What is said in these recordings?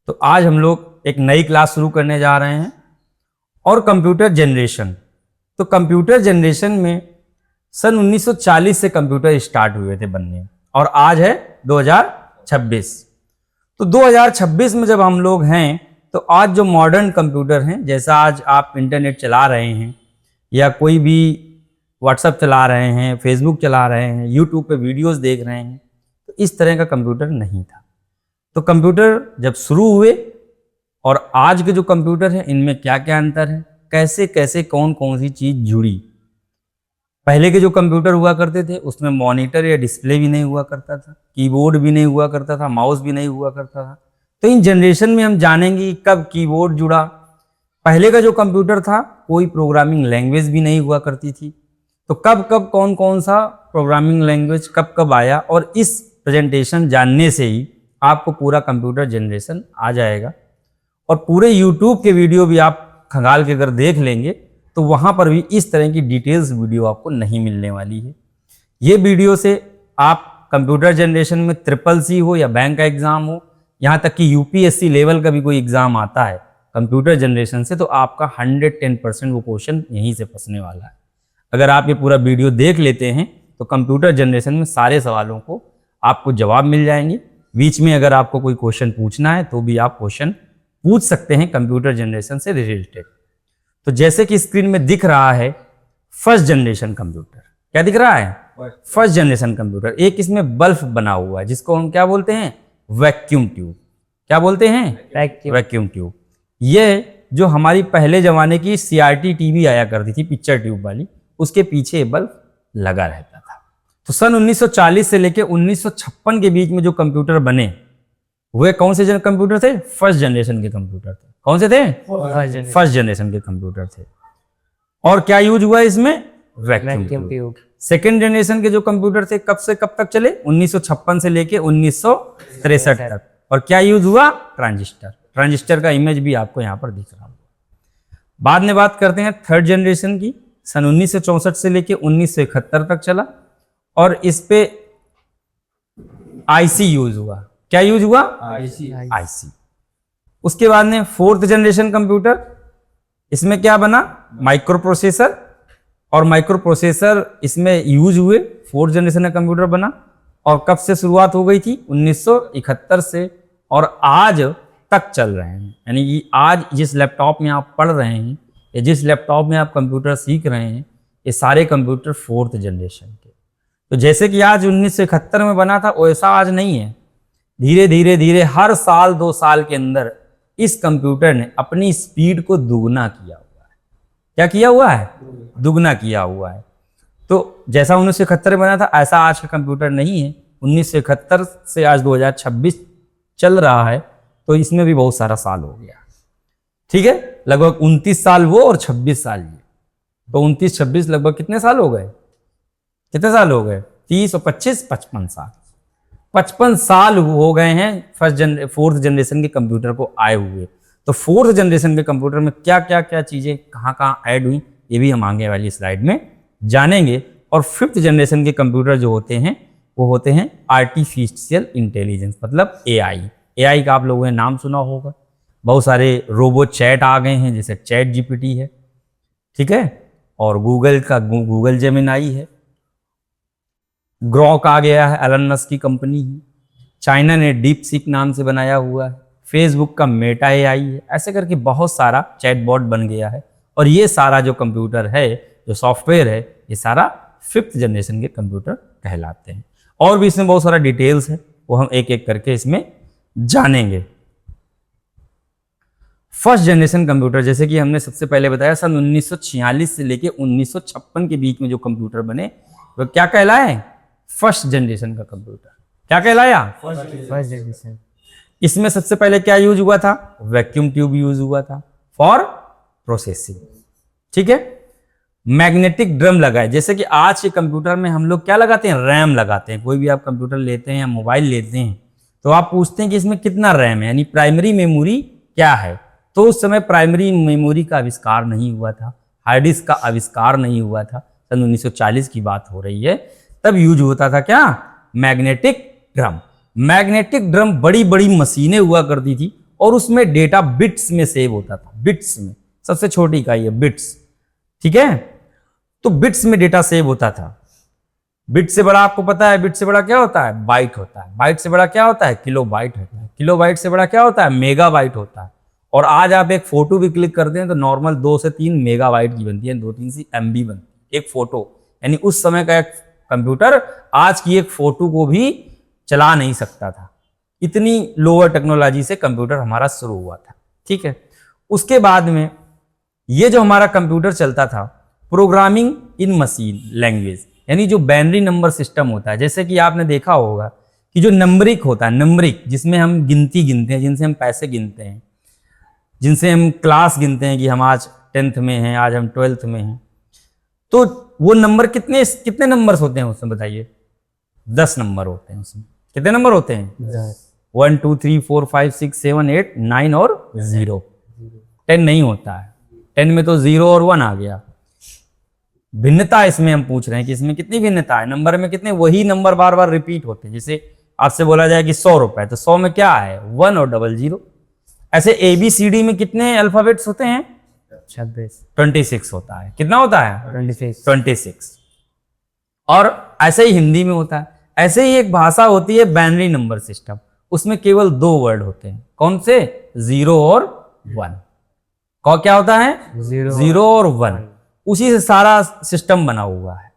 तो आज हम लोग एक नई क्लास शुरू करने जा रहे हैं और कंप्यूटर जनरेशन। तो कंप्यूटर जनरेशन में सन 1940 से कंप्यूटर स्टार्ट हुए थे बनने और आज है 2026। तो 2026 में जब हम लोग हैं तो आज जो मॉडर्न कंप्यूटर हैं, जैसा आज आप इंटरनेट चला रहे हैं या कोई भी व्हाट्सएप चला रहे हैं, फेसबुक चला रहे हैं, यूट्यूब पे वीडियोस देख रहे हैं, तो इस तरह का कंप्यूटर नहीं था। तो कंप्यूटर जब शुरू हुए और आज के जो कंप्यूटर हैं इनमें क्या क्या अंतर है, कैसे कैसे कौन कौन सी चीज़ जुड़ी। पहले के जो कंप्यूटर हुआ करते थे उसमें मॉनिटर या डिस्प्ले भी नहीं हुआ करता था, कीबोर्ड भी नहीं हुआ करता था, माउस भी नहीं हुआ करता था। तो इन जनरेशन में हम जानेंगे कब कीबोर्ड जुड़ा। पहले का जो कंप्यूटर था कोई प्रोग्रामिंग लैंग्वेज भी नहीं हुआ करती थी, तो कब कब कौन कौन सा प्रोग्रामिंग लैंग्वेज कब कब आया, और इस प्रेजेंटेशन जानने से ही आपको पूरा कंप्यूटर जनरेशन आ जाएगा। और पूरे यूट्यूब के वीडियो भी आप खंगाल के अगर देख लेंगे तो वहाँ पर भी इस तरह की डिटेल्स वीडियो आपको नहीं मिलने वाली है। ये वीडियो से आप कंप्यूटर जनरेशन में CCC हो या बैंक का एग्ज़ाम हो, यहाँ तक कि UPSC लेवल का भी कोई एग्ज़ाम आता है कंप्यूटर जनरेशन से, तो आपका 110% वो क्वेश्चन यहीं से फंसने वाला है। अगर आप ये पूरा वीडियो देख लेते हैं तो कंप्यूटर जनरेशन में सारे सवालों को आपको जवाब मिल जाएंगे। बीच में अगर आपको कोई क्वेश्चन पूछना है तो भी आप क्वेश्चन पूछ सकते हैं कंप्यूटर जनरेशन से रिलेटेड। तो जैसे कि स्क्रीन में दिख रहा है फर्स्ट जनरेशन कंप्यूटर, क्या दिख रहा है? First generation computer. एक इसमें बल्ब बना हुआ है जिसको हम क्या बोलते हैं? Vacuum tube. क्या बोलते हैं? Vacuum tube. ये जो हमारी पहले जमाने की CRT टीवी आया करती थी, पिक्चर ट्यूब वाली, उसके पीछे बल्ब लगा रहता था। तो सन 1940 से लेकर 1956 के बीच में जो कंप्यूटर बने वे कौन से कंप्यूटर थे? फर्स्ट जनरेशन के कंप्यूटर थे। कौन से थे? फर्स्ट जनरेशन के कंप्यूटर थे। और क्या यूज हुआ इसमें? Vacuum tube. सेकेंड जनरेशन के जो कंप्यूटर थे कब से कब तक चले? 1956 से लेके 1963 तक। और क्या यूज हुआ? ट्रांजिस्टर। ट्रांजिस्टर का इमेज भी आपको यहाँ पर दिख रहा है। बाद में बात करते हैं थर्ड जनरेशन की। सन 1964 से लेके 1971 तक चला और इस पे IC यूज हुआ। क्या यूज हुआ? IC। उसके बाद में फोर्थ जनरेशन कंप्यूटर, इसमें क्या बना? Micro processor. और माइक्रो प्रोसेसर इसमें यूज हुए, फोर्थ जनरेशन का कंप्यूटर बना। और कब से शुरुआत हो गई थी? 1971 से, और आज तक चल रहे हैं। यानी कि आज जिस लैपटॉप में आप पढ़ रहे हैं या जिस लैपटॉप में आप कंप्यूटर सीख रहे हैं, ये सारे कंप्यूटर फोर्थ जनरेशन के। तो जैसे कि आज 1971 में बना था वैसा आज नहीं है। धीरे धीरे धीरे हर साल 2 साल के अंदर इस कंप्यूटर ने अपनी स्पीड को दुगना किया हुआ है। क्या किया हुआ है? दुगना किया हुआ है। तो जैसा 1971 में बना था ऐसा आज का कंप्यूटर नहीं है। 1971 से आज 2026 चल रहा है, तो इसमें भी बहुत सारा साल हो गया। ठीक है, लगभग 29 साल वो और 26 साल ये, तो 29-26 लगभग कितने साल हो गए? कितने साल हो गए? 30 और 25 55 साल। 55 साल हो गए हैं फोर्थ जनरेशन के कंप्यूटर को आए हुए। तो फोर्थ जनरेशन के कंप्यूटर में क्या क्या क्या चीज़ें कहाँ कहाँ ऐड हुई ये भी हम आगे वाली स्लाइड में जानेंगे। और फिफ्थ जनरेशन के कंप्यूटर जो होते हैं वो होते हैं आर्टिफिशियल इंटेलिजेंस, मतलब AI का आप लोगों ने नाम सुना होगा। बहुत सारे रोबो चैट आ गए हैं, जैसे चैट GPT है, ठीक है, और गूगल का गूगल जेमिनाई है, ग्रॉक आ गया है, एलन मस्क की कंपनी है, चाइना ने डीप सीक नाम से बनाया हुआ है, फेसबुक का मेटा AI है। ऐसे करके बहुत सारा चैटबॉट बन गया है। और ये सारा जो कंप्यूटर है, जो सॉफ्टवेयर है, ये सारा फिफ्थ जनरेशन के कंप्यूटर कहलाते हैं। और भी इसमें बहुत सारा डिटेल्स है, वो हम एक एक करके इसमें जानेंगे। फर्स्ट जनरेशन कंप्यूटर, जैसे कि हमने सबसे पहले बताया, सन 1946 से लेके 1956 के बीच में जो कंप्यूटर बने वो क्या कहलाए? फर्स्ट जनरेशन का कंप्यूटर। क्या कहलाया? First generation. इसमें सबसे पहले क्या यूज हुआ था? वैक्यूम ट्यूब यूज हुआ था फॉर प्रोसेसिंग। ठीक है, मैग्नेटिक ड्रम लगाए। जैसे कि आज के कंप्यूटर में हम लोग क्या लगाते हैं? रैम लगाते हैं। कोई भी आप कंप्यूटर लेते हैं या मोबाइल लेते हैं तो आप पूछते हैं कि इसमें कितना रैम है, यानी प्राइमरी मेमोरी क्या है। तो उस समय प्राइमरी मेमोरी का आविष्कार नहीं हुआ था, हार्ड डिस्क का आविष्कार नहीं हुआ था। सन 1940 की बात हो रही है। तब यूज होता था क्या? Magnetic drum. मैग्नेटिक ड्रम बड़ी बड़ी मशीनें हुआ करती थी, और उसमें डेटा बिट्स में सेव होता था, बिट्स में, सबसे छोटी इकाई है बिट्स, ठीक है। तो बिट्स में डेटा सेव होता था। बिट से बड़ा आपको पता है, बिट से बड़ा क्या होता है, बाइट होता है। बाइट से बड़ा क्या होता है, किलो बाइट होता है। किलो बाइट से बड़ा क्या होता है, मेगा बाइट होता है। और आज आप एक फोटो भी क्लिक करते हैं तो नॉर्मल 2 से 3 मेगा बाइट की बनती है, 2-3 सी MB बनती है एक फोटो। यानी उस समय का एक कंप्यूटर आज की एक फोटो को भी चला नहीं सकता था। इतनी लोअर टेक्नोलॉजी से कंप्यूटर हमारा शुरू हुआ था, ठीक है। उसके बाद में ये जो हमारा कंप्यूटर चलता था, प्रोग्रामिंग इन मशीन लैंग्वेज, यानी जो बाइनरी नंबर सिस्टम होता है। जैसे कि आपने देखा होगा कि जो नंबरिक होता है, नंबरिक जिसमें हम गिनती गिनते हैं, जिनसे हम पैसे गिनते हैं, जिनसे हम क्लास गिनते हैं कि हम आज 10th में हैं, आज हम 12th में हैं, तो वो नंबर कितने कितने नंबर्स होते हैं उसमें बताइए? 10 नंबर होते हैं उसमें। कितने नंबर होते हैं? 1 2 3 4 5 6 7 8 9 और 0। 10 नहीं होता है। 10 में तो 0 और 1 आ गया। भिन्नता इसमें हम पूछ रहे हैं कि इसमें कितनी भिन्नता है, नंबर में कितने, वही नंबर बार बार रिपीट होते हैं। जैसे आपसे बोला जाए कि 100 रुपए, तो 100 में क्या है, 1 और 00। ऐसे ABCD में कितने अल्फाबेट्स होते हैं? 26 होता है। कितना होता है? 26। और ऐसे ही हिंदी में होता है। ऐसे ही एक भाषा होती है बाइनरी नंबर सिस्टम, उसमें केवल 2 वर्ड होते हैं। कौन से? 0 और 1। कौन क्या होता है? 0 और 1। उसी से सारा सिस्टम बना हुआ है।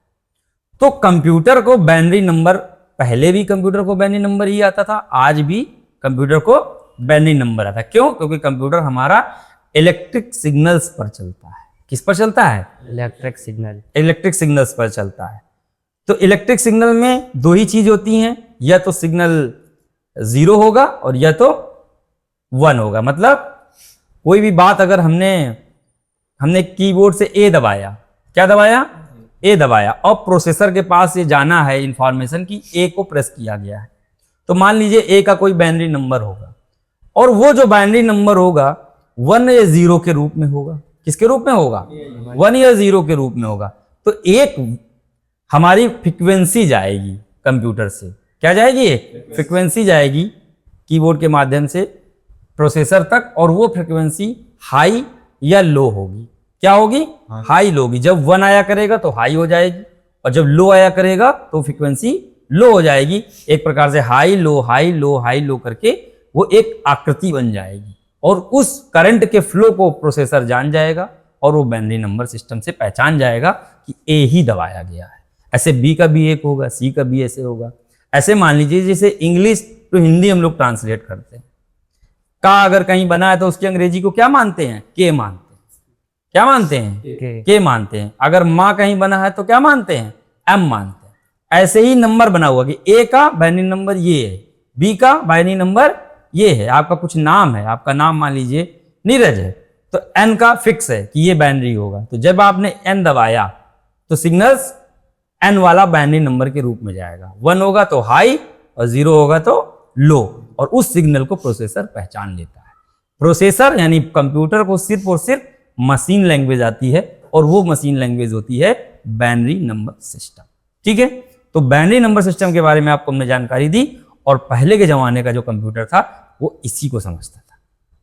तो कंप्यूटर को बाइनरी नंबर, पहले भी कंप्यूटर को बाइनरी नंबर ही आता था, आज भी कंप्यूटर को बाइनरी नंबर आता है। क्यों? क्योंकि कंप्यूटर हमारा इलेक्ट्रिक सिग्नल्स पर चलता है। किस पर चलता है? इलेक्ट्रिक सिग्नल्स पर चलता है। तो इलेक्ट्रिक सिग्नल में 2 ही चीज होती हैं, या तो सिग्नल 0 होगा और या तो 1 होगा। मतलब कोई भी बात अगर हमने कीबोर्ड से A दबाया, क्या दबाया? A दबाया, और प्रोसेसर के पास ये जाना है इंफॉर्मेशन कि A को प्रेस किया गया है, तो मान लीजिए A का कोई बाइनरी नंबर होगा, और वो जो बाइनरी नंबर होगा 1 या 0 के रूप में होगा। किसके रूप में होगा? 1 या 0 के रूप में होगा। तो एक हमारी फ्रीक्वेंसी जाएगी कंप्यूटर से, क्या जाएगी? एक फ्रीक्वेंसी जाएगी कीबोर्ड के माध्यम से प्रोसेसर तक, और वो फ्रीक्वेंसी हाई या लो होगी। क्या होगी? हाई लो होगी। जब 1 आया करेगा तो हाई हो जाएगी, और जब लो आया करेगा तो फ्रीक्वेंसी लो हो जाएगी। एक प्रकार से high low high low high low करके वो एक आकृति बन जाएगी, और उस करंट के फ्लो को प्रोसेसर जान जाएगा, और वो बाइनरी नंबर सिस्टम से पहचान जाएगा कि A ही दबाया गया है। ऐसे B का भी 1 होगा, C का भी ऐसे होगा। ऐसे मान लीजिए जैसे इंग्लिश टू हिंदी हम लोग ट्रांसलेट करते हैं, का अगर कहीं बना है तो उसकी अंग्रेजी को क्या मानते हैं? के मानते हैं। क्या मानते हैं? के मानते हैं। अगर माँ कहीं बना है तो क्या मानते हैं? M मानते हैं। ऐसे ही नंबर बना हुआ कि A का बाइनरी नंबर ये है, B का बाइनरी नंबर ये है। आपका कुछ नाम है, आपका नाम मान लीजिए नीरज है, तो N का फिक्स है कि ये बाइनरी होगा। तो जब आपने N दबाया तो सिग्नल्स N वाला बाइनरी नंबर के रूप में जाएगा। 1 होगा तो हाई और 0 होगा तो लो, और उस सिग्नल को प्रोसेसर पहचान लेता है। प्रोसेसर यानी कंप्यूटर को सिर्फ और सिर्फ मशीन लैंग्वेज आती है, और वो मशीन लैंग्वेज होती है बाइनरी नंबर सिस्टम। ठीक है, तो बाइनरी नंबर सिस्टम के बारे में आपको हमने जानकारी दी, और पहले के जमाने का जो कंप्यूटर था वो इसी को समझता था।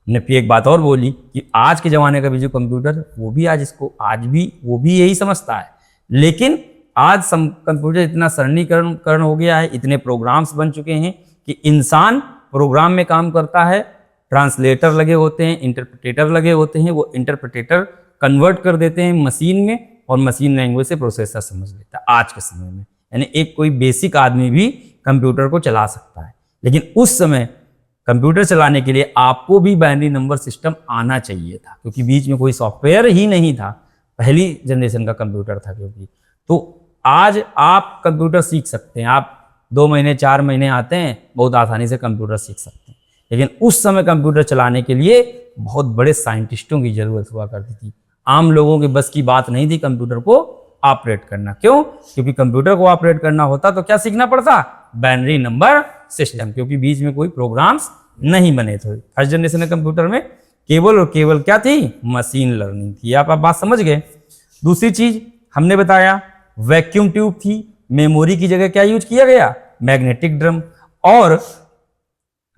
हमने फिर एक बात और बोली कि आज के जमाने का भी जो कंप्यूटर, वो भी आज भी वो भी यही समझता है। लेकिन आज कंप्यूटर इतना सरलीकरण हो गया है, इतने प्रोग्राम्स बन चुके हैं कि इंसान प्रोग्राम में काम करता है, ट्रांसलेटर लगे होते हैं, इंटरप्रेटेटर लगे होते हैं, वो इंटरप्रेटेटर कन्वर्ट कर देते हैं मशीन में, और मशीन लैंग्वेज से प्रोसेसर समझ लेता है आज के समय में। यानी एक कोई बेसिक आदमी भी कंप्यूटर को चला सकता है। लेकिन उस समय कंप्यूटर चलाने के लिए आपको भी बाइनरी नंबर सिस्टम आना चाहिए था, क्योंकि बीच में कोई सॉफ्टवेयर ही नहीं था, पहली जनरेशन का कंप्यूटर था। क्योंकि तो आज आप कंप्यूटर सीख सकते हैं, आप 2 महीने 4 महीने आते हैं, बहुत आसानी से कंप्यूटर सीख सकते हैं। लेकिन उस समय कंप्यूटर चलाने के लिए बहुत बड़े साइंटिस्टों की जरूरत हुआ करती थी। आम लोगों के बस की बात नहीं थी कंप्यूटर को ऑपरेट करना। क्यों? क्योंकि कंप्यूटर को ऑपरेट करना होता तो क्या सीखना पड़ता? बाइनरी नंबर सिस्टम, क्योंकि बीच में कोई प्रोग्राम्स नहीं बने थे। फर्स्ट जनरेशन के कंप्यूटर में केवल और केवल क्या थी? मशीन लर्निंग थी। आप बात समझ गए। दूसरी चीज हमने बताया वैक्यूम ट्यूब थी। मेमोरी की जगह क्या यूज किया गया? Magnetic drum. और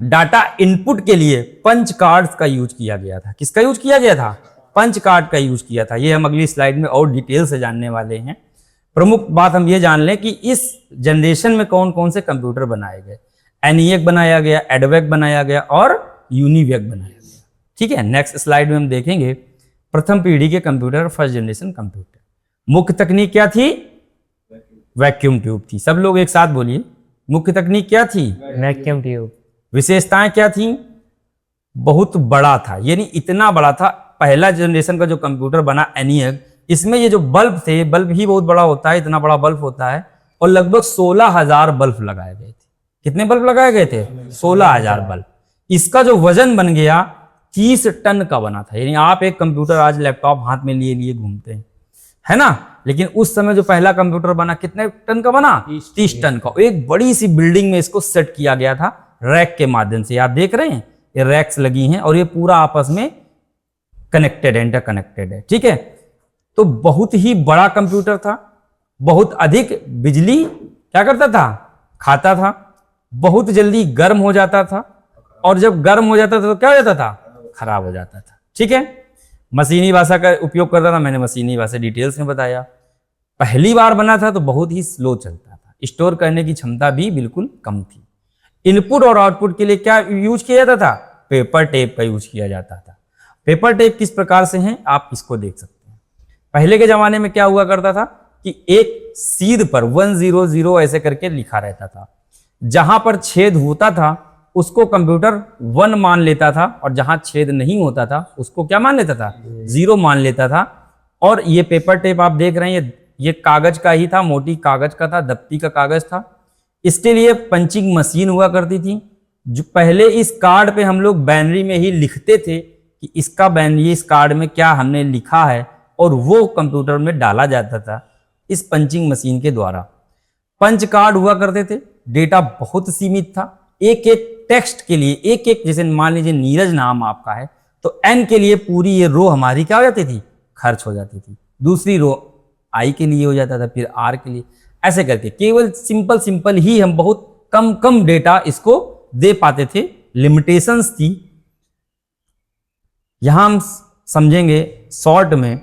डाटा इनपुट के लिए पंच कार्ड्स का यूज किया गया था। किसका यूज किया गया था? पंच कार्ड का यूज किया था। ये हम अगली स्लाइड में और डिटेल से जानने वाले हैं। प्रमुख बात हम ये जान लें कि इस जनरेशन में कौन कौन से कंप्यूटर बनाए गए। एनईएक बनाया गया, एडवेक बनाया गया और यूनिवेक बनाया गया। ठीक है, नेक्स्ट स्लाइड में हम देखेंगे प्रथम पीढ़ी के कंप्यूटर, फर्स्ट जनरेशन कंप्यूटर। मुख्य तकनीक क्या थी? वैक्यूम ट्यूब थी। सब लोग एक साथ बोलिए, मुख्य तकनीक क्या थी? Vacuum tube. विशेषताएं क्या थी? बहुत बड़ा था, यानी इतना बड़ा था। पहला जनरेशन का जो कंप्यूटर बना एनईएक, इसमें ये जो बल्ब थे, बल्ब ही बहुत बड़ा होता है, इतना बड़ा बल्ब होता है, और लगभग 16,000 बल्ब लगाए गए थे। कितने बल्ब लगाए गए थे? 16,000 बल्ब। इसका जो वजन बन गया 30 टन का बना था। यानी आप एक कंप्यूटर आज लैपटॉप हाथ में लिए लिए घूमते हैं, है ना, लेकिन उस समय जो पहला कंप्यूटर बना कितने टन का बना? 30 टन का। एक बड़ी सी बिल्डिंग में इसको सेट किया गया था रैक के माध्यम से। आप देख रहे हैं ये रैक्स लगी हैं और ये पूरा आपस में कनेक्टेड है, इंटर कनेक्टेड है। ठीक है, तो बहुत ही बड़ा कंप्यूटर था, बहुत अधिक बिजली क्या करता था? खाता था, बहुत जल्दी गर्म हो जाता था, और जब गर्म हो जाता था तो क्या हो जाता था? खराब हो जाता था। ठीक है, मशीनी भाषा का उपयोग करता था। मैंने मशीनी भाषा डिटेल्स में बताया। पहली बार बना था तो बहुत ही स्लो चलता था, स्टोर करने की क्षमता भी बिल्कुल कम थी। इनपुट और आउटपुट के लिए क्या यूज किया जाता था? पेपर टेप का यूज किया जाता था। पेपर टेप किस प्रकार से हैं आप इसको देख सकते हैं। पहले के जमाने में क्या हुआ करता था कि एक सीध पर 100 ऐसे करके लिखा रहता था। जहां पर छेद होता था उसको कंप्यूटर 1 मान लेता था, और जहां छेद नहीं होता था उसको क्या मान लेता था? 0 मान लेता था। और ये पेपर टेप आप देख रहे हैं, ये कागज का ही था, मोटी कागज का था, दफ्ती का कागज था। इसके लिए पंचिंग मशीन हुआ करती थी। जो पहले इस कार्ड पे हम लोग बाइनरी में ही लिखते थे कि इसका बाइनरी, इस कार्ड में क्या हमने लिखा है, और वो कंप्यूटर में डाला जाता था इस पंचिंग मशीन के द्वारा। पंच कार्ड हुआ करते थे, डेटा बहुत सीमित था। एक एक टेक्स्ट के लिए, एक एक, जैसे मान लीजिए नीरज नाम आपका है तो एन के लिए पूरी ये रो हमारी क्या हो जाती थी? खर्च हो जाती थी। दूसरी रो आई के लिए हो जाता था, फिर आर के लिए, ऐसे करके केवल सिंपल ही हम बहुत कम डेटा इसको दे पाते थे। लिमिटेशंस थी। यहां हम समझेंगे शॉर्ट में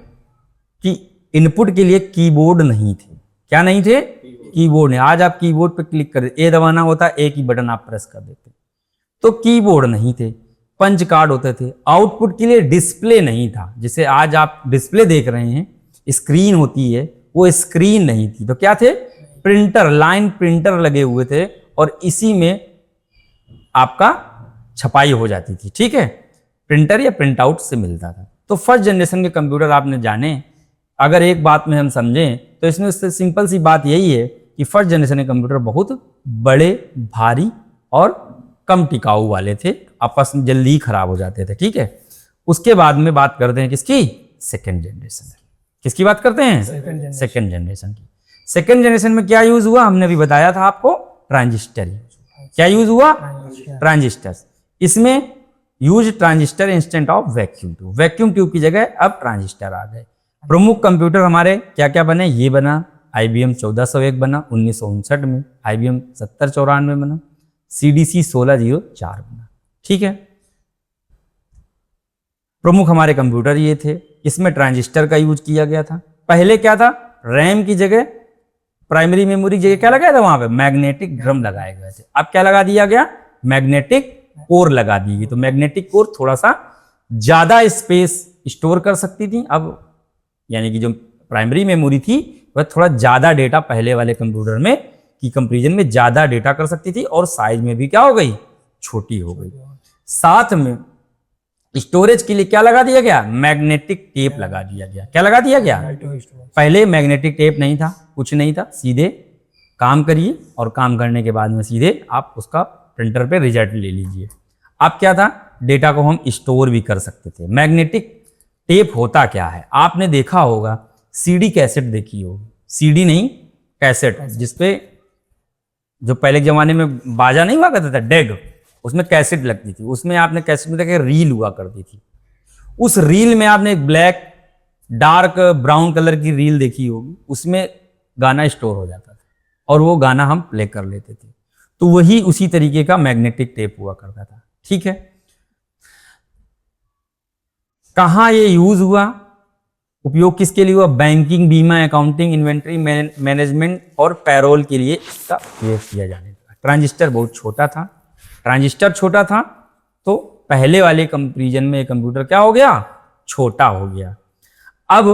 कि इनपुट के लिए कीबोर्ड नहीं थे। क्या नहीं थे? कीबोर्ड नहीं। आज आप कीबोर्ड पर क्लिक कर, ए दबाना होता, एक ही बटन आप प्रेस कर देते, तो कीबोर्ड नहीं थे। पंच कार्ड होते थे। आउटपुट के लिए डिस्प्ले नहीं था। जैसे आज आप डिस्प्ले देख रहे हैं, स्क्रीन होती है, वो स्क्रीन नहीं थी। तो क्या थे? प्रिंटर, लाइन प्रिंटर लगे हुए थे, और इसी में आपका छपाई हो जाती थी। ठीक है, प्रिंटर या प्रिंट आउट से मिलता था। तो फर्स्ट जनरेशन के कंप्यूटर आपने जाने, अगर एक बात में हम समझें तो इसमें उससे सिंपल सी बात यही है कि फर्स्ट जनरेशन के कंप्यूटर बहुत बड़े, भारी और कम टिकाऊ वाले थे, आपस में जल्दी ही खराब हो जाते थे। ठीक है, उसके बाद में बात करते हैं किसकी? सेकेंड जनरेशन की। किसकी बात करते हैं? सेकेंड जनरेशन की। सेकेंड जनरेशन में क्या यूज हुआ? हमने अभी बताया था आपको, ट्रांजिस्टर। क्या यूज हुआ? ट्रांजिस्टर। इसमें use transistor instant of vacuum tube. Vacuum tube की जगह अब ट्रांजिस्टर आ गए। प्रमुख कंप्यूटर हमारे क्या क्या बने? ये बना IBM 1401 बना 1959 में, IBM 7094 बना, CDC 1604 बना। ठीक है, प्रमुख हमारे कंप्यूटर ये थे। इसमें ट्रांजिस्टर का यूज किया गया था। पहले क्या था? रैम की जगह, प्राइमरी मेमोरी की जगह क्या लगाया था? वहां पे मैग्नेटिक ड्रम लगाए गए थे। अब क्या लगा दिया गया? मैग्नेटिक कोर लगा दी गई। तो मैग्नेटिक कोर थोड़ा सा ज्यादा स्पेस स्टोर कर सकती थी। अब यानी कि जो प्राइमरी मेमोरी थी वह थोड़ा ज्यादा डेटा पहले वाले कंप्यूटर में की कंपैरिजन में ज्यादा डेटा कर सकती थी, और साइज में भी क्या हो गई? छोटी हो गई। साथ में स्टोरेज के लिए क्या लगा दिया गया? मैग्नेटिक टेप लगा दिया गया। क्या लगा दिया गया? पहले मैग्नेटिक टेप नहीं था, कुछ नहीं था, सीधे काम करिए और काम करने के बाद में सीधे आप उसका प्रिंटर पे रिजल्ट ले लीजिए। अब क्या था? डेटा को हम स्टोर भी कर सकते थे। मैग्नेटिक टेप होता क्या है? आपने देखा होगा, सीडी कैसेट देखी होगी, सीडी नहीं कैसेट, जिसपे जो पहले के जमाने में बाजा नहीं हुआ करता था, डेग, उसमें कैसेट लगती थी। उसमें आपने कैसेट में देखा रील हुआ करती थी। उस रील में आपने एक ब्लैक डार्क ब्राउन कलर की रील देखी होगी, उसमें गाना स्टोर हो जाता था और वो गाना हम प्ले कर लेते थे। तो वही उसी तरीके का मैग्नेटिक टेप हुआ करता था। ठीक है, कहां ये यूज हुआ, उपयोग किसके लिए हुआ? बैंकिंग, बीमा, अकाउंटिंग, इन्वेंट्री मैनेजमेंट और पैरोल के लिए इसका उपयोग किया जाने लगा। ट्रांजिस्टर बहुत छोटा था, ट्रांजिस्टर छोटा था तो पहले वाले कंपैरिजन में कंप्यूटर क्या हो गया? छोटा हो गया। अब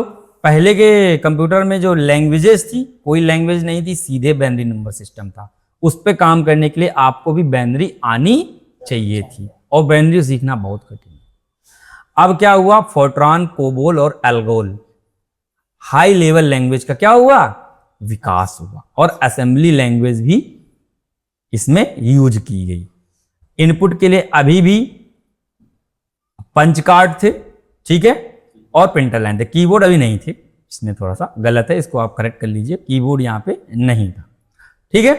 पहले के कंप्यूटर में जो लैंग्वेजेस थी, कोई लैंग्वेज नहीं थी, सीधे बाइनरी नंबर सिस्टम था। उस पर काम करने के लिए आपको भी बाइनरी आनी चाहिए थी, और बाइनरी सीखना बहुत कठिन है। अब क्या हुआ? फोर्ट्रान, कोबोल और एल्गोल, हाई लेवल लैंग्वेज का क्या हुआ? विकास हुआ, और असेंबली लैंग्वेज भी इसमें यूज की गई। इनपुट के लिए अभी भी पंच कार्ड थे, ठीक है, और प्रिंटर लाइन थे। कीबोर्ड अभी नहीं थे, इसमें थोड़ा सा गलत है, इसको आप करेक्ट कर लीजिए, कीबोर्ड यहां पे नहीं था। ठीक है,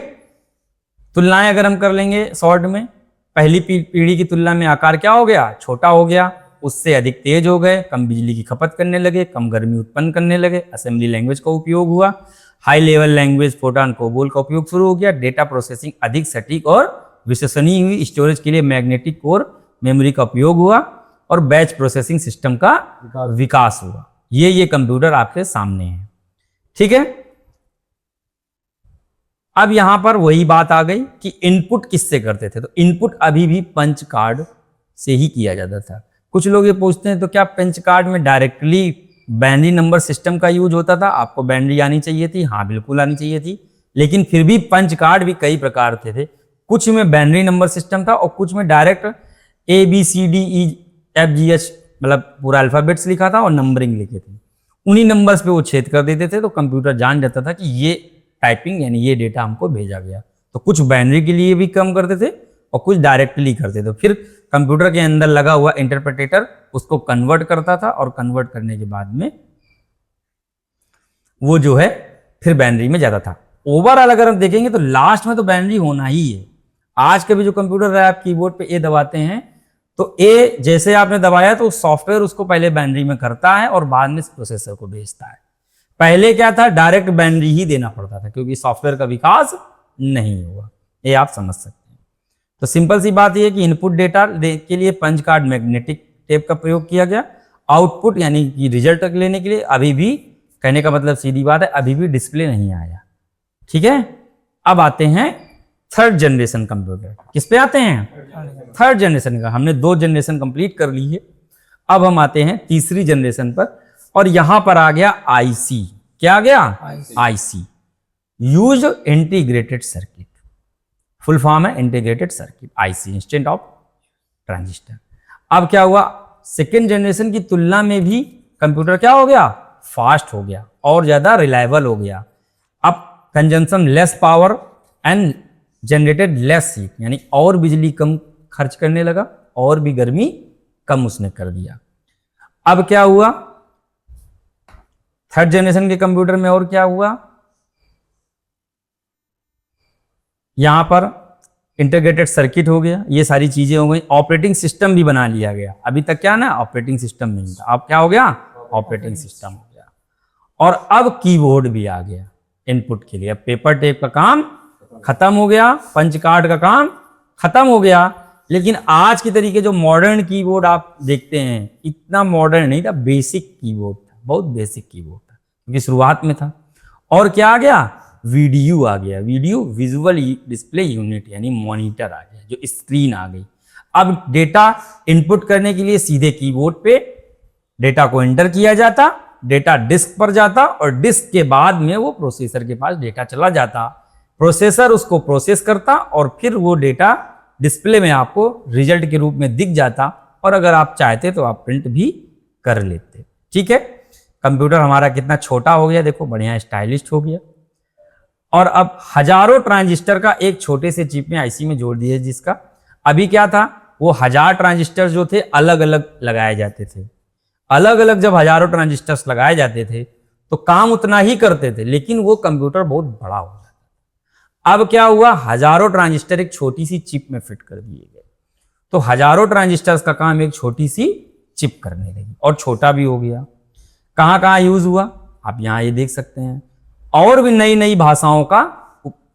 तुलनाएं अगर हम कर लेंगे शॉर्ट में, पहली पीढ़ी की तुलना में आकार क्या हो गया? छोटा हो गया, उससे अधिक तेज हो गए, कम बिजली की खपत करने लगे, कम गर्मी उत्पन्न करने लगे, असेंबली लैंग्वेज का उपयोग हुआ, high level language Fortran, COBOL का उपयोग शुरू हो गया, डेटा प्रोसेसिंग अधिक सटीक और विश्वसनीय हुई, स्टोरेज के लिए मैग्नेटिक कोर मेमोरी का उपयोग हुआ, और बैच प्रोसेसिंग सिस्टम का विकास हुआ। ये कंप्यूटर आपके सामने है। ठीक है, अब यहां पर वही बात आ गई कि इनपुट किससे करते थे, तो इनपुट अभी भी पंच कार्ड से ही किया जाता था। कुछ लोग ये पूछते हैं तो क्या पंच कार्ड में डायरेक्टली बाइनरी नंबर सिस्टम का यूज होता था? आपको बाइनरी आनी चाहिए थी, हाँ बिल्कुल आनी चाहिए थी, लेकिन फिर भी पंच कार्ड भी कई प्रकार थे। कुछ में बाइनरी नंबर सिस्टम था और कुछ में डायरेक्ट ABCDEFGH मतलब पूरा अल्फाबेट्स लिखा था और नंबरिंग लिखे थे। उन्हीं नंबर्स पे वो छेद कर देते थे, तो कंप्यूटर जान जाता था कि ये टाइपिंग यानी ये डेटा हमको भेजा गया। तो कुछ बाइनरी के लिए भी काम करते थे और कुछ डायरेक्टली करते थे। फिर कंप्यूटर के अंदर लगा हुआ इंटरप्रेटर उसको कन्वर्ट करता था, और कन्वर्ट करने के बाद में वो जो है फिर बाइनरी में जाता था। ओवरऑल अगर हम देखेंगे तो लास्ट में तो बाइनरी होना ही है। आज के भी जो कंप्यूटर है, आप कीबोर्ड पे ए दबाते हैं तो ए जैसे आपने दबाया तो सॉफ्टवेयर उसको पहले बाइनरी में करता है और बाद में प्रोसेसर को भेजता है। पहले क्या था, डायरेक्ट बाइनरी ही देना पड़ता था, क्योंकि सॉफ्टवेयर का विकास नहीं हुआ। ये आप समझ सकते हैं। तो सिंपल सी बात यह है कि इनपुट डेटा के लिए पंच कार्ड मैग्नेटिक टेप का प्रयोग किया गया। आउटपुट यानी कि रिजल्ट लेने के लिए अभी भी, कहने का मतलब सीधी बात है, अभी भी डिस्प्ले नहीं आया। ठीक है, अब आते हैं थर्ड जनरेशन कंप्यूटर। किस पे आते हैं? थर्ड जनरेशन का। हमने 2 जनरेशन कंप्लीट कर ली है, अब हम आते हैं तीसरी जनरेशन पर, और यहां पर आ गया आईसी। क्या आ गया? IC, use integrated circuit. Full form है integrated circuit, IC instant of transistor. अब क्या हुआ, सेकेंड जनरेशन की तुलना में भी कंप्यूटर क्या हो गया? फास्ट हो गया और ज्यादा रिलायबल हो गया। अब consumption less power and generated less heat, यानी और बिजली कम खर्च करने लगा और भी गर्मी कम उसने कर दिया। अब क्या हुआ थर्ड जनरेशन के कंप्यूटर में, और क्या हुआ, यहां पर इंटीग्रेटेड सर्किट हो गया, ये सारी चीजें हो गई। ऑपरेटिंग सिस्टम भी बना लिया गया। अभी तक क्या ना, ऑपरेटिंग सिस्टम नहीं था, अब क्या हो गया? ऑपरेटिंग सिस्टम हो गया। और अब कीबोर्ड भी आ गया इनपुट के लिए। अब पेपर टेप का काम खत्म हो गया, पंच कार्ड का काम खत्म हो गया। लेकिन आज के तरीके जो मॉडर्न कीबोर्ड आप देखते हैं, इतना मॉडर्न नहीं था, बेसिक कीबोर्ड था, बहुत बेसिक कीबोर्ड था, क्योंकि शुरुआत में था। और क्या आ गया? वीडीयू आ गया, वीडियो विजुअल डिस्प्ले यूनिट, यानी मॉनिटर आ गया, जो स्क्रीन आ गई। अब डेटा इनपुट करने के लिए सीधे कीबोर्ड पे डेटा को एंटर किया जाता, डेटा डिस्क पर जाता, और डिस्क के बाद में वो प्रोसेसर के पास डेटा चला जाता। प्रोसेसर उसको प्रोसेस करता और फिर वो डेटा डिस्प्ले में आपको रिजल्ट के रूप में दिख जाता, और अगर आप चाहते तो आप प्रिंट भी कर लेते। ठीक है, कंप्यूटर हमारा कितना छोटा हो गया, देखो बढ़िया स्टाइलिश हो गया। और अब हजारों ट्रांजिस्टर का एक छोटे से चिप में आईसी में जोड़ दिया, जिसका अभी क्या था, वो 1000 ट्रांजिस्टर जो थे अलग अलग लगाए जाते थे। अलग अलग जब हजारों ट्रांजिस्टर्स लगाए जाते थे तो काम उतना ही करते थे, लेकिन वो कंप्यूटर बहुत बड़ा हो जाता। अब क्या हुआ, हजारों ट्रांजिस्टर एक छोटी सी चिप में फिट कर दिए गए, तो हजारों ट्रांजिस्टर्स का काम एक छोटी सी चिप करने लगी, और छोटा भी हो गया। कहां कहां यूज हुआ आप यहां ये देख सकते हैं। और भी नई नई भाषाओं का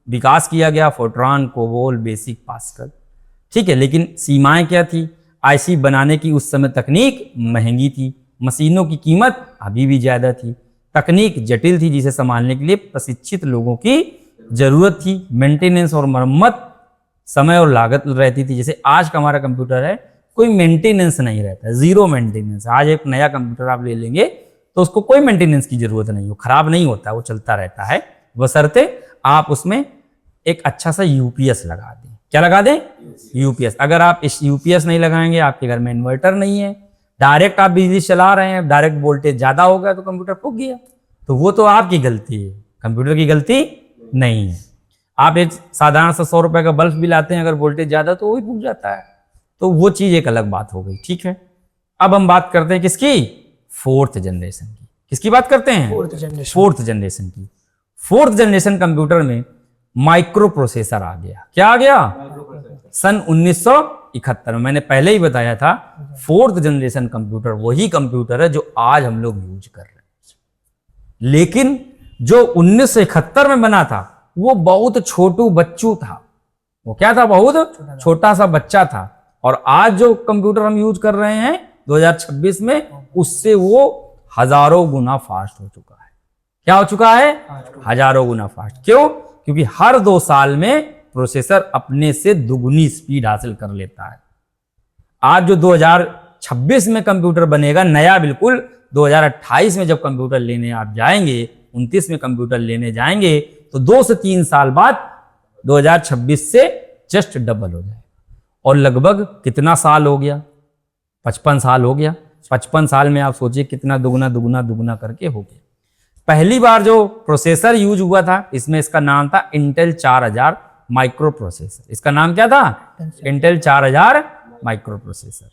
विकास किया गया, फोर्ट्रॉन, कोबोल, बेसिक, पास्कल। ठीक है, लेकिन सीमाएं क्या थी? आईसी बनाने की उस समय तकनीक महंगी थी, मशीनों की कीमत अभी भी ज़्यादा थी, तकनीक जटिल थी जिसे संभालने के लिए प्रशिक्षित लोगों की जरूरत थी, मेंटेनेंस और मरम्मत समय और लागत रहती थी। जैसे आज का हमारा कंप्यूटर है, कोई मेंटेनेंस नहीं रहता है, जीरो मेंटेनेंस। आज एक नया कंप्यूटर आप ले लेंगे तो उसको कोई मेंटेनेंस की जरूरत नहीं हो, खराब नहीं होता, वो चलता रहता है, बशर्ते आप उसमें एक अच्छा सा यूपीएस लगा दें। क्या लगा दें? यूपीएस। अगर आप इस यूपीएस नहीं लगाएंगे, आपके घर में इन्वर्टर नहीं है, डायरेक्ट आप बिजली चला रहे हैं, डायरेक्ट वोल्टेज ज्यादा हो गया तो कंप्यूटर फूक गया, तो वो तो आपकी गलती है, कंप्यूटर की गलती नहीं है। आप एक साधारण सा 100 रुपए का बल्ब भी लाते हैं, अगर वोल्टेज ज्यादा तो वो भी फूक जाता है, तो वो चीज एक अलग बात हो गई। ठीक है, अब हम बात करते हैं किसकी? फोर्थ जनरेशन की। किसकी बात करते हैं? फोर्थ जनरेशन की। फोर्थ जनरेशन कंप्यूटर में माइक्रो प्रोसेसर आ गया। क्या आ गया? सन 1971 में। मैंने पहले ही बताया था, फोर्थ जनरेशन कंप्यूटर वही कंप्यूटर है जो आज हम लोग यूज कर रहे हैं, लेकिन जो 1971 में बना था वो बहुत छोटू बच्चू था। वो क्या था? बहुत छोटा सा बच्चा था। और आज जो कंप्यूटर हम यूज कर रहे हैं 2026 में, उससे वो हजारों गुना फास्ट हो चुका है। क्या हो चुका है? हजारों गुना फास्ट। क्यों? क्योंकि हर 2 साल में प्रोसेसर अपने से दुगुनी स्पीड हासिल कर लेता है। आज जो 2026 में कंप्यूटर बनेगा नया, बिल्कुल 2028 में जब कंप्यूटर लेने आप जाएंगे, 29 में कंप्यूटर लेने जाएंगे, तो 2 से 3 साल बाद 2026 से जस्ट डबल हो जाएगा। और लगभग कितना साल हो गया? 55 साल हो गया। 55 साल में आप सोचिए कितना दुगुना दुगुना दुगुना करके हो गया। पहली बार जो प्रोसेसर यूज हुआ था, इसमें इसका नाम था इंटेल 4000 माइक्रो प्रोसेसर। इसका नाम क्या था? Intel 4000 micro processor.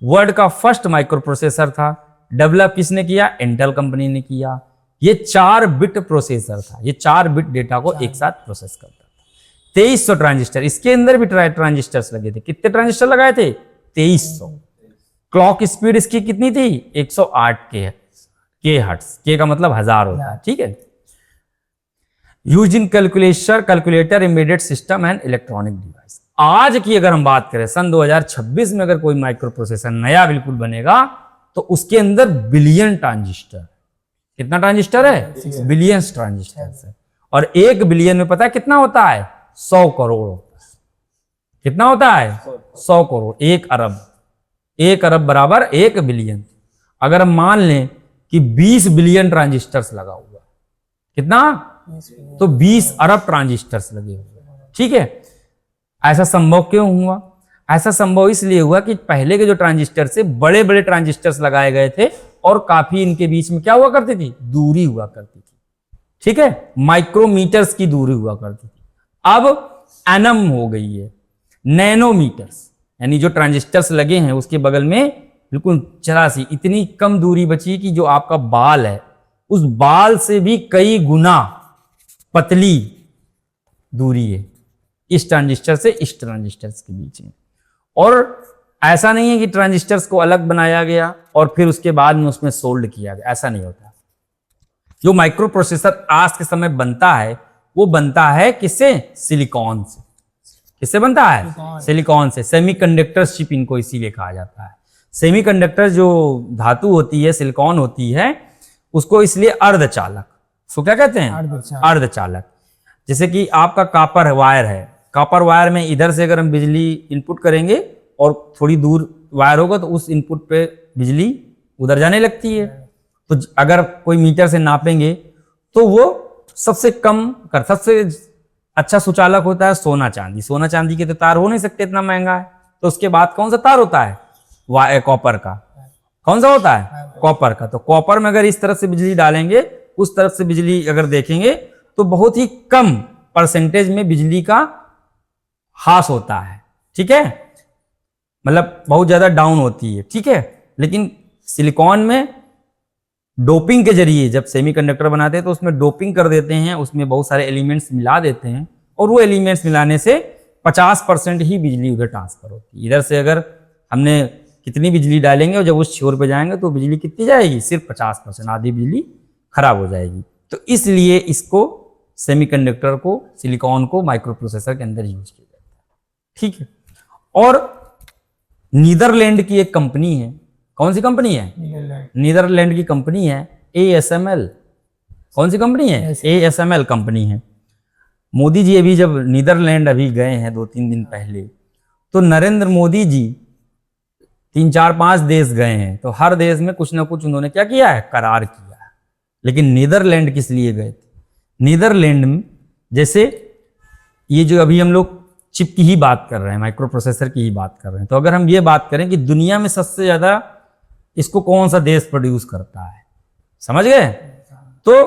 वर्ल्ड का फर्स्ट माइक्रो प्रोसेसर था। डेवलप किसने किया? इंटेल कंपनी ने किया। ये 4 बिट प्रोसेसर था। ये 4 बिट डेटा को एक साथ प्रोसेस करता था। 2300 ट्रांजिस्टर, इसके अंदर भी ट्रांजिस्टर्स लगे थे। कितने ट्रांजिस्टर लगाए थे? 2300। क्लॉक स्पीड इसकी कितनी थी? 108 के हर्ट्ज। के का मतलब 1000 होता है। ठीक है। Use in calculator, embedded system and electronic device. आज की अगर हम बात करें, सन 2026 में अगर कोई माइक्रो प्रोसेसर नया बिल्कुल बनेगा तो उसके अंदर बिलियन ट्रांजिस्टर। कितना ट्रांजिस्टर है? बिलियंस ट्रांजिस्टर है। और 1 बिलियन में पता है कितना होता है? 100 करोड़। कितना होता है? 100 करोड़। 1 अरब। 1 अरब बराबर 1 बिलियन। अगर हम मान लें कि 20 बिलियन ट्रांजिस्टर्स लगा हुआ, कितना? तो 20 अरब ट्रांजिस्टर्स लगे हुए। ठीक है। ऐसा संभव क्यों हुआ? ऐसा संभव इसलिए हुआ कि पहले के जो ट्रांजिस्टर से बड़े बड़े ट्रांजिस्टर्स लगाए गए थे और काफी इनके बीच में क्या हुआ करती थी? दूरी हुआ करती थी। ठीक है, माइक्रोमीटर्स की दूरी हुआ करती थी। अब एनम हो गई है, नैनोमीटर्स। यानी जो ट्रांजिस्टर्स लगे हैं उसके बगल में बिल्कुल जरा सी इतनी कम दूरी बची कि जो आपका बाल है उस बाल से भी कई गुना पतली दूरी है इस ट्रांजिस्टर से इस ट्रांजिस्टर्स के बीच में। और ऐसा नहीं है कि ट्रांजिस्टर्स को अलग बनाया गया और फिर उसके बाद में उसमें सोल्ड किया गया, ऐसा नहीं होता। जो माइक्रो प्रोसेसर आज के समय बनता है वो बनता है किससे? सिलिकॉन से। किससे बनता है? सिलिकॉन से। सेमीकंडक्टर चिप इनको इसीलिए कहा जाता है। सेमीकंडक्टर जो धातु होती है, सिलिकॉन होती है, उसको इसलिए अर्धचालक, उसको क्या कहते हैं? अर्धचालक। जैसे कि आपका कॉपर वायर है, कॉपर वायर में इधर से अगर हम बिजली इनपुट करेंगे और थोड़ी दूर वायर होगा तो उस इनपुट पे बिजली उधर जाने लगती है। तो अगर कोई मीटर से नापेंगे तो वो सबसे अच्छा सुचालक होता है सोना चांदी। सोना चांदी के तो तार हो नहीं सकते, इतना महंगा है। तो उसके बाद कौन सा तार होता है? कॉपर का। कौन सा होता है? कॉपर का। तो कॉपर में अगर इस तरफ से बिजली डालेंगे, उस तरफ से बिजली अगर देखेंगे तो बहुत ही कम परसेंटेज में बिजली का हास होता है। ठीक है, मतलब बहुत ज्यादा डाउन होती है। ठीक है, लेकिन सिलिकॉन में डोपिंग के जरिए जब सेमीकंडक्टर बनाते हैं तो उसमें डोपिंग कर देते हैं, उसमें बहुत सारे एलिमेंट्स मिला देते हैं और वो एलिमेंट्स मिलाने से 50% ही बिजली उधर ट्रांसफर होती है। इधर से अगर हमने कितनी बिजली डालेंगे और जब उस छोर पे जाएंगे तो बिजली कितनी जाएगी? सिर्फ 50%, आधी बिजली खराब हो जाएगी। तो इसलिए इसको सेमीकंडक्टर को, सिलिकॉन को माइक्रो प्रोसेसर के अंदर यूज किया जाता है। ठीक है। और नीदरलैंड की एक कंपनी है, कौन सी कंपनी है? नीदरलैंड की कंपनी है ASML। कौन सी कंपनी है? ASML कंपनी है। मोदी जी अभी जब नीदरलैंड अभी गए हैं 2-3 दिन पहले, तो नरेंद्र मोदी जी 3-4-5 देश गए हैं, तो हर देश में कुछ ना कुछ उन्होंने क्या किया है? करार किया है। लेकिन नीदरलैंड किस लिए गए थे? नीदरलैंड में जैसे ये जो अभी हम लोग चिप की ही बात कर रहे हैं, माइक्रो प्रोसेसर की ही बात कर रहे हैं, तो अगर हम ये बात करें कि दुनिया में सबसे ज्यादा इसको कौन सा देश प्रोड्यूस करता है, समझ गए? तो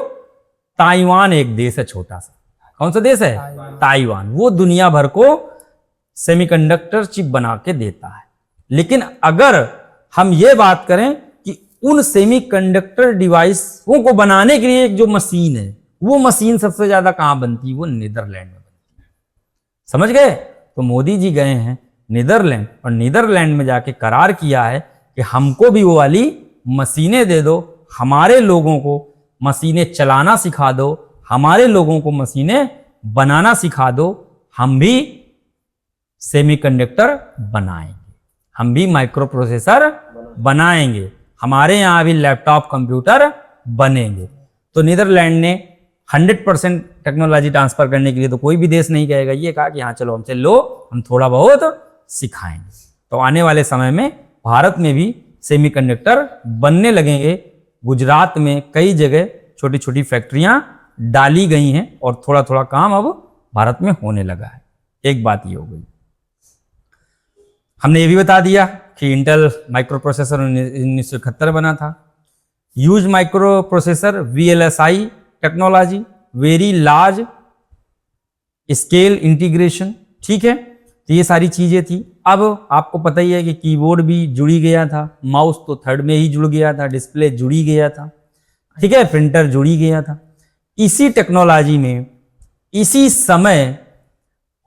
ताइवान एक देश है, छोटा सा। कौन सा देश है? ताइवान। वो दुनिया भर को सेमीकंडक्टर चिप बना के देता है। लेकिन अगर हम ये बात करें कि उन सेमीकंडक्टर डिवाइसों को बनाने के लिए एक जो मशीन है, वो मशीन सबसे ज्यादा कहां बनती है? वो नीदरलैंड में बनती है। समझ गए? तो मोदी जी गए हैं नीदरलैंड, और नीदरलैंड में जाके करार किया है कि हमको भी वो वाली मशीनें दे दो, हमारे लोगों को मशीनें चलाना सिखा दो, हमारे लोगों को मशीनें बनाना सिखा दो, हम भी सेमीकंडक्टर बनाएंगे, हम भी माइक्रो प्रोसेसर बनाएंगे, हमारे यहां भी लैपटॉप कंप्यूटर बनेंगे। तो नीदरलैंड ने 100% टेक्नोलॉजी ट्रांसफर करने के लिए तो कोई भी देश नहीं कहेगा, ये कहा कि हाँ चलो हमसे लो, हम थोड़ा बहुत सिखाएंगे। तो आने वाले समय में भारत में भी सेमीकंडक्टर बनने लगेंगे। गुजरात में कई जगह छोटी छोटी फैक्ट्रियां डाली गई हैं और थोड़ा थोड़ा काम अब भारत में होने लगा है। एक बात ये हो गई। हमने ये भी बता दिया कि इंटेल माइक्रो प्रोसेसर 1971 बना था। Use micro processor VLSI technology, very large scale integration. ठीक है, तो ये सारी चीजें थी। अब आपको पता ही है कि कीबोर्ड भी जुड़ी गया था, माउस तो थर्ड में ही जुड़ गया था, डिस्प्ले जुड़ी गया था, ठीक है, प्रिंटर जुड़ी गया था। इसी टेक्नोलॉजी में इसी समय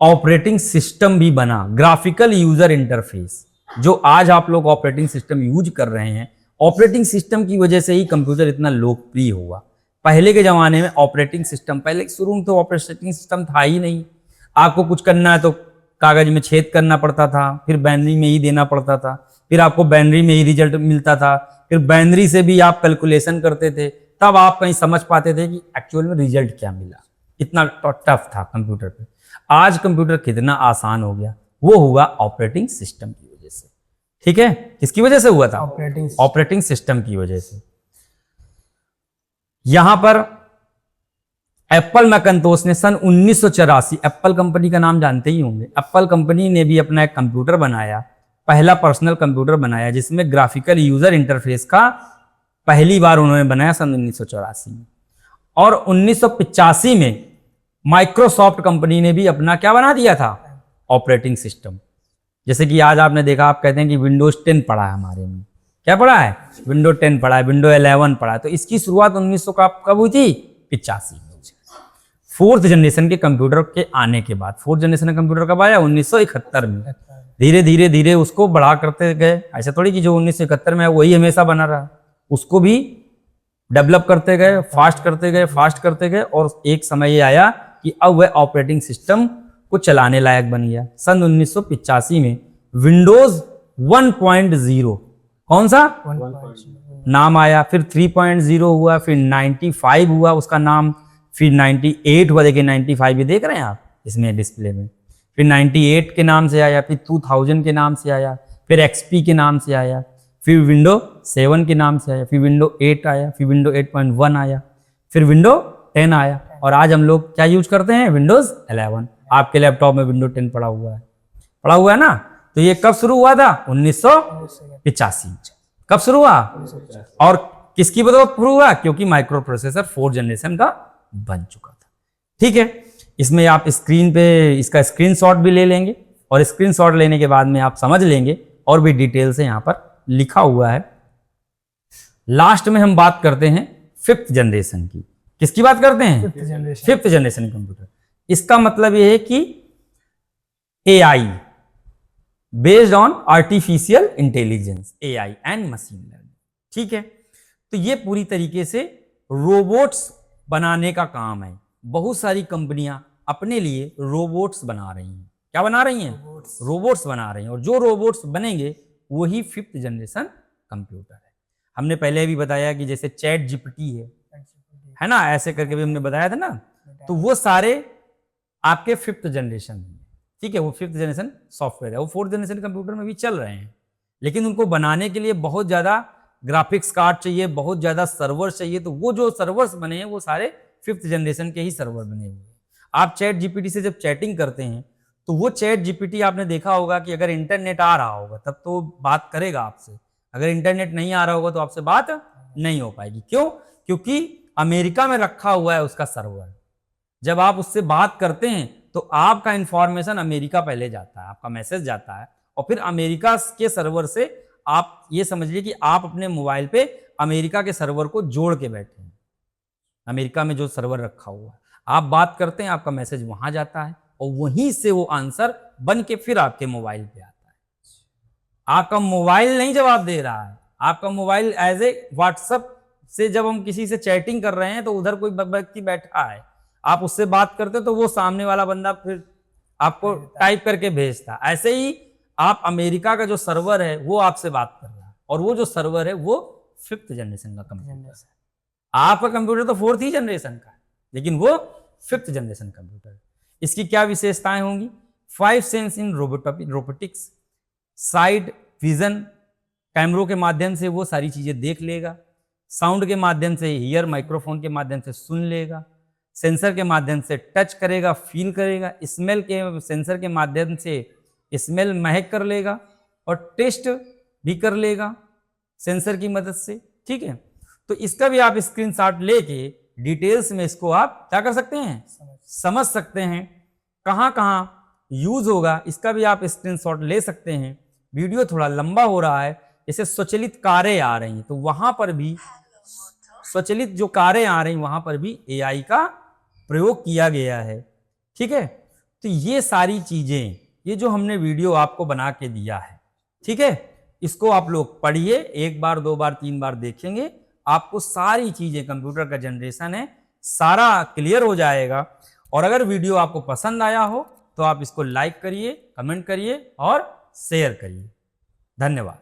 ऑपरेटिंग सिस्टम भी बना, ग्राफिकल यूजर इंटरफेस। जो आज आप लोग ऑपरेटिंग सिस्टम यूज कर रहे हैं, ऑपरेटिंग सिस्टम की वजह से ही कंप्यूटर इतना लोकप्रिय हुआ। पहले के जमाने में ऑपरेटिंग सिस्टम, पहले शुरू में तो ऑपरेटिंग सिस्टम था ही नहीं। आपको कुछ करना है तो कागज में छेद करना पड़ता था, फिर बाइनरी में ही देना पड़ता था, फिर आपको बाइनरी में ही रिजल्ट मिलता था, फिर बाइनरी से भी आप कैलकुलेशन करते थे, तब आप कहीं समझ पाते थे कि एक्चुअल में रिजल्ट क्या मिला। इतना टफ था कंप्यूटर पे। आज कंप्यूटर कितना आसान हो गया, वो हुआ ऑपरेटिंग सिस्टम की वजह से। ठीक है, किसकी वजह से हुआ था? ऑपरेटिंग सिस्टम की वजह से। यहां पर एप्पल मैकिन्टोश ने सन 1984, एप्पल कंपनी का नाम जानते ही होंगे, एप्पल कंपनी ने भी अपना एक कंप्यूटर बनाया, पहला पर्सनल कंप्यूटर बनाया जिसमें ग्राफिकल यूजर इंटरफेस का पहली बार उन्होंने बनाया सन 1984 में। और 1985 में माइक्रोसॉफ्ट कंपनी ने भी अपना क्या बना दिया था? Operating system. जैसे कि आज आपने देखा, आप कहते हैं कि विंडोज 10 पड़ा है हमारे में, क्या पड़ा है? विंडोज 10 पड़ा है, विंडो 11 पड़ा है। तो इसकी शुरुआत 1900 कब हुई थी? 85 में। फोर्थ जनरेशन के कंप्यूटर के आने के बाद, फोर्थ जनरेशन का कंप्यूटर कब आया? 1971 में। धीरे धीरे धीरे उसको बढ़ा करते गए। ऐसा थोड़ी कि जो 1971 में है वही हमेशा बना रहा, उसको भी डेवलप करते गए, फास्ट करते गए, फास्ट करते गए, और एक समय ये आया कि अब वह ऑपरेटिंग सिस्टम को चलाने लायक बन गया। सन 1985 में विंडोज 1.0, कौन सा 1.0 नाम आया, फिर 3.0 हुआ, फिर 95 हुआ उसका नाम, फिर 98 हुआ। देखिए 95 ये देख रहे हैं आप इसमें डिस्प्ले में, फिर 98 के नाम से आया, फिर 2000 के नाम से आया, फिर XP के नाम से आया, फिर विंडो 7 के नाम से आया, फिर विंडो 8 आया, फिर विंडो 8.1 आया, फिर विंडो 10 आया, और आज हम लोग क्या यूज करते हैं? विंडोज 11। आपके लैपटॉप में विंडो 10 पड़ा हुआ है ना। तो ये कब शुरू हुआ था? 1985। कब शुरू हुआ और किसकी बदौलत शुरू हुआ? क्योंकि माइक्रो प्रोसेसर 4th जनरेशन का बन चुका था। ठीक है, इसमें आप स्क्रीन पे इसका स्क्रीनशॉट भी ले लेंगे, और स्क्रीनशॉट लेने के बाद में आप समझ लेंगे, और भी डिटेल से यहां पर लिखा हुआ है। लास्ट में हम बात करते हैं 5th जनरेशन की। किसकी बात करते हैं? 5th generation computer. इसका मतलब यह है कि AI, based on artificial intelligence, AI and machine learning. ठीक है, तो ये पूरी तरीके से रोबोट्स बनाने का काम है। बहुत सारी कंपनियां अपने लिए रोबोट्स बना रही हैं। क्या बना रही हैं? रोबोट्स बना रही हैं। और जो रोबोट्स बनेंगे वही 5th जनरेशन कंप्यूटर है। हमने पहले भी बताया कि जैसे चैट जीपीटी है ना, ऐसे करके भी हमने बताया था ना, तो वो सारे आपके 5th जनरेशन है। ठीक है, वो 5th जनरेशन सॉफ्टवेयर है। वो 4th जनरेशन कंप्यूटर में भी चल रहे हैं, लेकिन उनको बनाने के लिए बहुत ज़्यादा ग्राफिक्स कार्ड चाहिए, बहुत ज़्यादा सर्वर चाहिए। तो वो जो सर्वर्स बने हैं वो सारे 5th जनरेशन के ही सर्वर बने हुए हैं। आप चैट जीपीटी से जब चैटिंग करते हैं तो वो चैट जीपीटी आपने देखा होगा कि अगर इंटरनेट आ रहा होगा तब तो बात करेगा आपसे, अगर इंटरनेट नहीं आ रहा होगा तो आपसे बात नहीं हो पाएगी। क्यों? क्योंकि अमेरिका में रखा हुआ है उसका सर्वर। जब आप उससे बात करते हैं तो आपका इंफॉर्मेशन अमेरिका पहले जाता है, आपका मैसेज जाता है, और फिर अमेरिका के सर्वर से आप ये समझिए कि आप अपने मोबाइल पे अमेरिका के सर्वर को जोड़ के बैठे हैं। अमेरिका में जो सर्वर रखा हुआ है, आप बात करते हैं, आपका मैसेज वहां जाता है और वहीं से वो आंसर बन के फिर आपके मोबाइल पे आता है। आपका मोबाइल नहीं जवाब दे रहा है, आपका मोबाइल एज ए व्हाट्सएप से जब हम किसी से चैटिंग कर रहे हैं तो उधर कोई व्यक्ति बैठा है, आप उससे बात करते तो वो सामने वाला बंदा फिर आपको टाइप करके भेजता। ऐसे ही आप अमेरिका का जो सर्वर है वो आपसे बात कर रहा है, और वो जो सर्वर है वो 5th जनरेशन का कंप्यूटर है। आपका कंप्यूटर तो 4th ही जनरेशन का है, लेकिन वो 5th जनरेशन कंप्यूटर है। इसकी क्या विशेषताएं होंगी? 5 sense in robotics, side vision, कैमरों के माध्यम से वो सारी चीजें देख लेगा, साउंड के माध्यम से ईयर माइक्रोफोन के माध्यम से सुन लेगा, सेंसर के माध्यम से टच करेगा, फील करेगा, स्मेल के सेंसर के माध्यम से स्मेल महक कर लेगा, और टेस्ट भी कर लेगा सेंसर की मदद से। ठीक है, तो इसका भी आप स्क्रीनशॉट लेके डिटेल्स में इसको आप क्या कर सकते हैं, समझ सकते हैं, कहाँ कहाँ यूज होगा इसका भी आप स्क्रीनशॉट ले सकते हैं। वीडियो थोड़ा लंबा हो रहा है, जैसे स्वचालित कारें आ रही हैं तो वहां पर भी, स्वचालित जो कारें आ रही हैं वहां पर भी एआई का प्रयोग किया गया है। ठीक है, तो ये सारी चीजें, ये जो हमने वीडियो आपको बना के दिया है, ठीक है, इसको आप लोग पढ़िए, 1 बार 2 बार 3 बार देखेंगे, आपको सारी चीजें, कंप्यूटर का जनरेशन है सारा क्लियर हो जाएगा। और अगर वीडियो आपको पसंद आया हो तो आप इसको लाइक करिए, कमेंट करिए और शेयर करिए। धन्यवाद।